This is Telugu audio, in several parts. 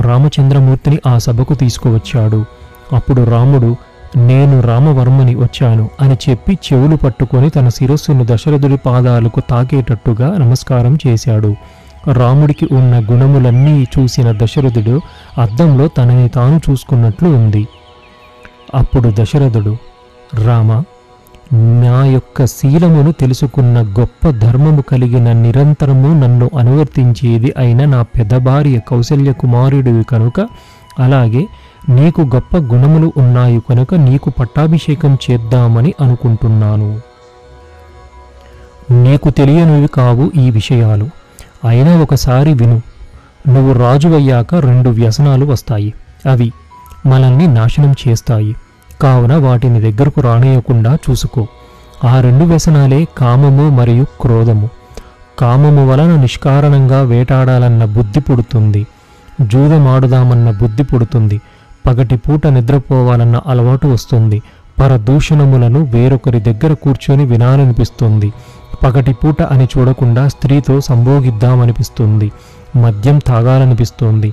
రామచంద్రమూర్తిని ఆ సభకు తీసుకువచ్చాడు. అప్పుడు రాముడు, నేను రామవర్మని వచ్చాను అని చెప్పి చెవులు పట్టుకొని తన శిరస్సును దశరథుడి పాదాలకు తాకేటట్టుగా నమస్కారం చేశాడు. రాముడికి ఉన్న గుణములన్నీ చూసిన దశరథుడు అద్దంలో తనని తాను చూసుకున్నట్లు ఉంది. అప్పుడు దశరథుడు, రామ, నా యొక్క శీలమును తెలుసుకున్న గొప్ప ధర్మము కలిగిన నిరంతరము నన్ను అనువర్తించేది అయిన నా పెద్దభార్య కౌసల్య కుమారుడివి కనుక, అలాగే నీకు గొప్ప గుణములు ఉన్నాయి కనుక నీకు పట్టాభిషేకం చేద్దామని అనుకుంటున్నాను. నీకు తెలియనివి కావు ఈ విషయాలు. అయినా ఒకసారి విను. నువ్వు రాజువయ్యాక 2 వ్యసనాలు వస్తాయి. అవి మనల్ని నాశనం చేస్తాయి. కావున వాటిని దగ్గరకు రానియకుండా చూసుకో. ఆ 2 వ్యసనాలే కామము మరియు క్రోధము. కామము వలన నిష్కారణంగా వేటాడాలన్న బుద్ధి పుడుతుంది. జూదమాడుదామన్న బుద్ధి పుడుతుంది. పగటిపూట నిద్రపోవాలన్న అలవాటు వస్తుంది. పరదూషణములను వేరొకరి దగ్గర కూర్చొని వినాలనిపిస్తుంది. పగటిపూట అని చూడకుండా స్త్రీతో సంభోగిద్దామనిపిస్తుంది. మద్యం తాగాలనిపిస్తోంది.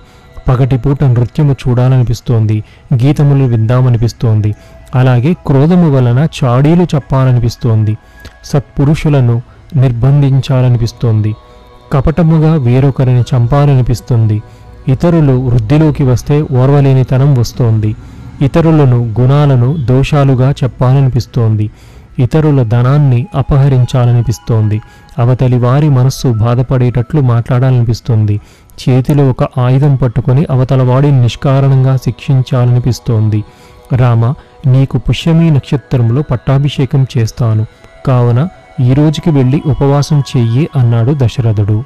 పగటిపూట నృత్యము చూడాలనిపిస్తోంది. గీతములు విందామనిపిస్తోంది. అలాగే క్రోధము వలన చాడీలు చెప్పాలనిపిస్తోంది. సత్పురుషులను నిర్బంధించాలనిపిస్తోంది. కపటముగా వేరొకరిని చంపాలనిపిస్తుంది. ఇతరులు వృద్ధిలోకి వస్తే ఓర్వలేనితనం వస్తోంది. ఇతరులను గుణాలను దోషాలుగా చెప్పాలనిపిస్తోంది. ఇతరుల ధనాన్ని అపహరించాలనిపిస్తోంది. అవతలి వారి మనస్సు బాధపడేటట్లు మాట్లాడాలనిపిస్తుంది. చేతిలో ఒక ఆయుధం పట్టుకొని అవతల వాడిని నిష్కారణంగా శిక్షించాలనిపిస్తోంది. రామ, నీకు పుష్యమీ నక్షత్రంలో పట్టాభిషేకం చేస్తాను. కావున ఈ రోజుకి వెళ్ళి ఉపవాసం చెయ్యి అన్నాడు దశరథుడు.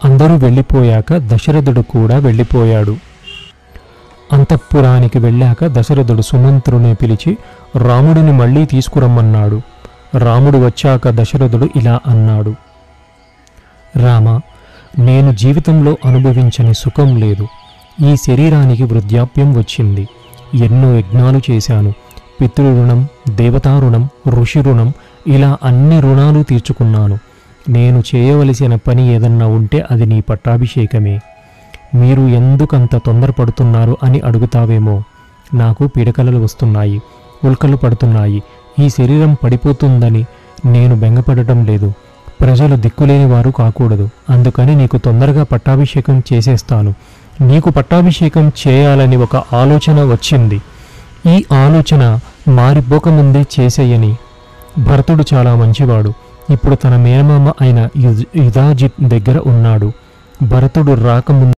అందరూ వెళ్ళిపోయాక దశరథుడు కూడా వెళ్ళిపోయాడు. అంతఃపురానికి వెళ్ళాక దశరథుడు సుమంత్రుని పిలిచి రాముడిని మళ్ళీ తీసుకురమ్మన్నాడు. రాముడు వచ్చాక దశరథుడు ఇలా అన్నాడు, రామ, నేను జీవితంలో అనుభవించని సుఖం లేదు. ఈ శరీరానికి వృద్ధాప్యం వచ్చింది. ఎన్నో యజ్ఞాలు చేశాను. పితృరుణం, దేవతారుణం, ఋషి రుణం, ఇలా అన్ని రుణాలు తీర్చుకున్నాను. నేను చేయవలసిన పని ఏదన్నా ఉంటే అది నీ పట్టాభిషేకమే. మీరు ఎందుకంత తొందరపడుతున్నారు అని అడుగుతావేమో. నాకు పీడకలలు వస్తున్నాయి, ఉల్కలు పడుతున్నాయి. ఈ శరీరం పడిపోతుందని నేను బెంగపడటం లేదు. ప్రజలు దిక్కులేని వారు కాకూడదు. అందుకని నీకు తొందరగా పట్టాభిషేకం చేసేస్తాను. నీకు పట్టాభిషేకం చేయాలని ఒక ఆలోచన వచ్చింది. ఈ ఆలోచన మారిపోకముందే చేసేయని. భరతుడు చాలా మంచివాడు. ఇప్పుడు తన మేనమామ అయిన యుధాజిత్ దగ్గర ఉన్నాడు. భరతుడు రాకముందు